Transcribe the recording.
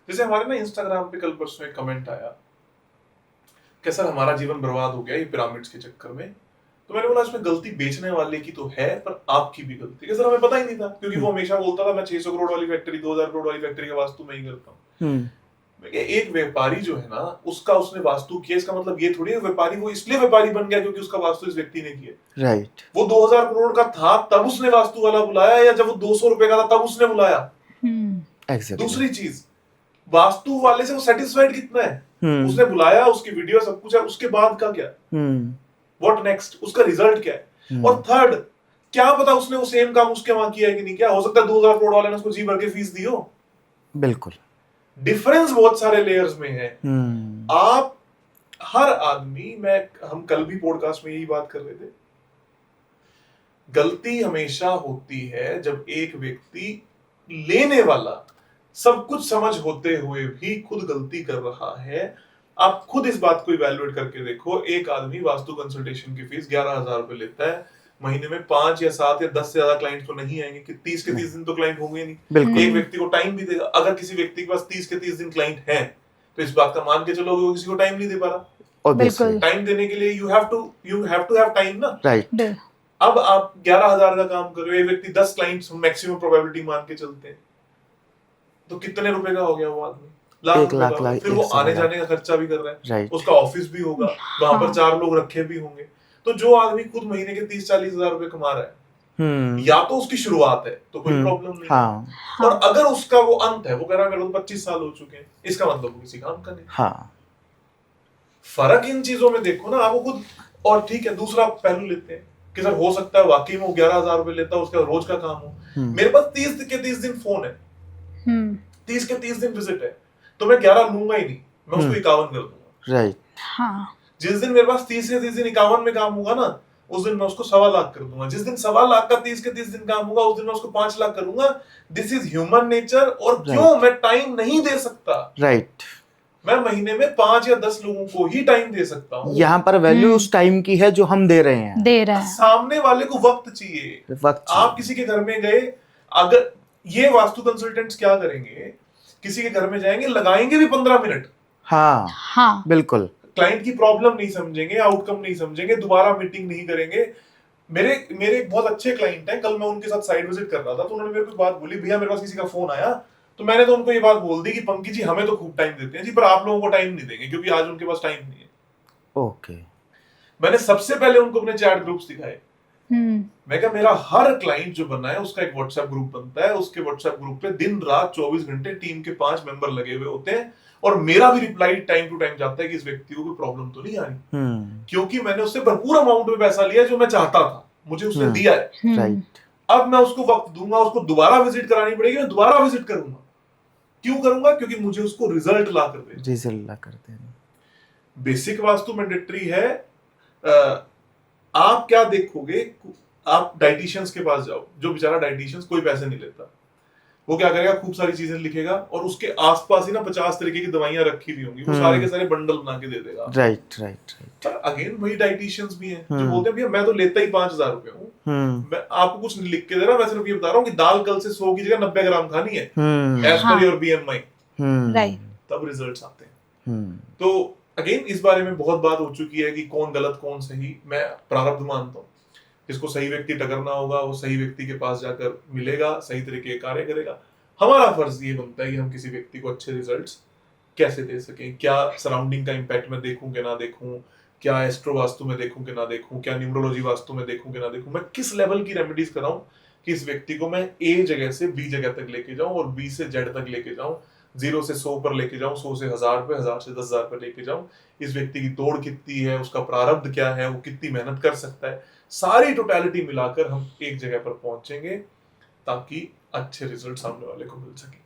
जैसे हमारे ना इंस्टाग्राम पे कल परसों एक कमेंट आया कि सर हमारा जीवन बर्बाद हो गया ये पिरामिड्स के चक्कर में। तो मैंने बोला इसमें गलती बेचने वाले की तो है पर आपकी भी गलती है। सर हमें पता ही नहीं था, क्योंकि वो हमेशा बोलता था मैं 600 करोड़ वाली फैक्ट्री 2000 करोड़ वाली फैक्ट्री का वास्तु मैं ही करता हूँ। मैं कहा, एक व्यापारी जो है ना उसका उसने वास्तु किया, इसका मतलब ये थोड़ी है व्यापारी वो इसलिए व्यापारी बन गया क्योंकि उसका वास्तु इस व्यक्ति ने किया। राइट। वो 2000 करोड़ का था तब उसने वास्तु वाला बुलाया, या जब वो 200 रुपए का था तब उसने बुलाया। एग्जैक्टली। दूसरी चीज, वास्तु वाले से वो सेटिस्फाइड कितना है? उसने बुलाया, उसकी वीडियो सब कुछ है, उसके बाद का क्या? What next? उसका रिजल्ट क्या है? और थर्ड, क्या पता उसने वो सेम काम उसके वहां किया है कि नहीं किया। हो सकता है 2000 करोड़ वाले ने उसको जी भर के फीस दी हो। बिल्कुल। डिफरेंस बहुत सारे लेयर्स में है। आप हर आदमी, हम कल भी पॉडकास्ट में यही बात कर रहे थे, गलती हमेशा होती है जब एक व्यक्ति लेने वाला सब कुछ समझ होते हुए भी खुद गलती कर रहा है। आप खुद इस बात को इवैल्यूएट करके देखो, एक आदमी वास्तु कंसल्टेशन की फीस 11,000 रुपए लेता है, महीने में 5 या 7 या 10 से ज्यादा क्लाइंट तो नहीं आएंगे कि 30 के 30 दिन तो क्लाइंट होंगे नहीं। एक व्यक्ति को टाइम भी देगा। अगर किसी व्यक्ति के पास 30 के 30 दिन क्लाइंट है तो इस बात का मान के चलो वो किसी को टाइम नहीं दे पा रहा। टाइम देने के लिए you have to have time ना। राइट। अब आप 11,000 का काम कर रहे हो, एक व्यक्ति 10 क्लाइंट्स मैक्सिमम प्रोबेबिलिटी मान के चलते हैं, तो कितने रुपए का हो गया वो आदमी? लाख रुपए। फिर वो आने जाने का खर्चा भी कर रहा है, उसका ऑफिस भी होगा, वहां पर 4 लोग रखे भी होंगे। तो जो आदमी खुद महीने के 30-40 हजार रुपए कमा रहा है, या तो उसकी शुरुआत है तो कोई प्रॉब्लम नहीं है, और अगर उसका वो अंत है, वो कह रहा है मेरे को 25 साल हो चुके हैं, इसका मतलब वो किसी काम का नहीं। फर्क इन चीजों में देखो ना आपको खुद। और ठीक है, दूसरा पहलू लेते हैं कि सर हो सकता है वाकई में वो 11,000 रुपए लेता है, उसका रोज का काम हो। मेरे पास 30 के 30 दिन फोन है, 30 के 30 दिन विजिट है, तो मैं 11 लूंगा ही नहीं, मैं उसको 51 कर दूंगा। राइट। जिस दिन मेरे पास 30 के 30 दिन 51 में काम होगा ना, उस दिन मैं उसको 1.25 लाख कर दूंगा। जिस दिन 1.25 लाख का 30 के 30 दिन काम होगा, उस दिन मैं उसको 5 लाख करूंगा। This is human nature. और क्यों मैं टाइम नहीं दे सकता? राइट। मैं महीने में 5 या 10 लोगों को ही टाइम दे सकता हूँ। यहाँ पर वैल्यू उस टाइम की है जो हम दे रहे हैं। सामने वाले को वक्त चाहिए। आप किसी के घर में गए, अगर ये वास्तु कंसल्टेंट्स क्या करेंगे, किसी के घर में जाएंगे, लगाएंगे भी 15 मिनट। हाँ, बिल्कुल। क्लाइंट की प्रॉब्लम नहीं समझेंगे, आउटकम नहीं समझेंगे, दोबारा मीटिंग नहीं करेंगे। मेरे एक बहुत अच्छे क्लाइंट हैं, कल मैं उनके साथ साइट विजिट कर रहा था, तो उन्होंने मेरे को बात बोली, भैया मेरे पास किसी का फोन आया, तो मैंने तो उनको ये बात बोल दी कि पंकज जी हमें तो खूब टाइम देते हैं जी, पर आप लोगों को टाइम नहीं देंगे क्योंकि आज उनके पास टाइम नहीं है। ओके। मैंने सबसे पहले उनको अपने चैट ग्रुप्स दिखाए। मैं कहा मेरा हर क्लाइंट जो बना है उसका एक व्हाट्सएप ग्रुप बनता है, उसके व्हाट्सएप ग्रुप पे दिन रात 24 घंटे टीम के 5 मेंबर लगे हुए होते हैं, और मेरा भी रिप्लाई टाइम टू टाइम जाता है कि इस व्यक्ति को कोई प्रॉब्लम तो नहीं आ रही, क्योंकि मैंने उससे भरपूर अमाउंट में पैसा लिया जो मैं चाहता था, मुझे उसने दिया है। राइट। अब मैं उसको वक्त दूंगा, उसको दोबारा विजिट करानी पड़ेगी, मैं दोबारा विजिट करूंगा। क्यों करूंगा? क्योंकि मुझे उसको रिजल्ट ला कर देना। बेसिक वास्तु मैंडेटरी है। आप क्या देखोगे? आप डाइटिशियंस के पास जाओ, जो बेचारा डाइटिशियंस कोई पैसे नहीं लेता, वो क्या करेगा, खूब सारी चीजें लिखेगा और उसके आसपास ही ना 50 तरीके की दवाइयां रखी हुई होंगी, वो सारे के सारे बंडल बना के दे देगा। Right right right. पर अगेन वही डाइटिशियंस भी हैं जो बोलते हैं भैया मैं तो लेता ही 5,000 रुपए हूँ, मैं आपको कुछ नहीं लिख के दे रहा, मैं सिर्फ ये बता रहा हूँ कि दाल कल से 100 की जगह 90 ग्राम खानी है, एज पर योर BMI। राइट। तब रिजल्ट्स आते हैं। तो अगेन इस बारे में बहुत बात हो चुकी है कि कौन गलत कौन सही। मैं प्रारब्ध मानता हूँ, जिसको सही व्यक्ति टकरना होगा वो सही व्यक्ति के पास जाकर मिलेगा, सही तरीके के कार्य करेगा। हमारा फर्ज ये बनता है कि हम किसी व्यक्ति को अच्छे रिजल्ट्स कैसे दे सकें, क्या सराउंडिंग का इम्पैक्ट मैं देखूं कि ना देखूं, क्या एस्ट्रो वास्तु में देखूं कि ना देखूं, क्या न्यूमरोलॉजी वास्तु में देखूं कि ना देखूं, मैं किस लेवल की रेमेडीज कराऊं कि इस व्यक्ति को मैं A जगह से B जगह तक लेके जाऊं और B से Z तक लेके जाऊं, 0 से 100 पर लेके जाऊं, 100 से 1000 पे, 1000 से 10,000 पर लेके जाऊं। इस व्यक्ति की तोड़ कितनी है, उसका प्रारब्ध क्या है, वो कितनी मेहनत कर सकता है, सारी टोटलिटी मिलाकर हम एक जगह पर पहुंचेंगे ताकि अच्छे रिजल्ट सामने वाले को मिल सके।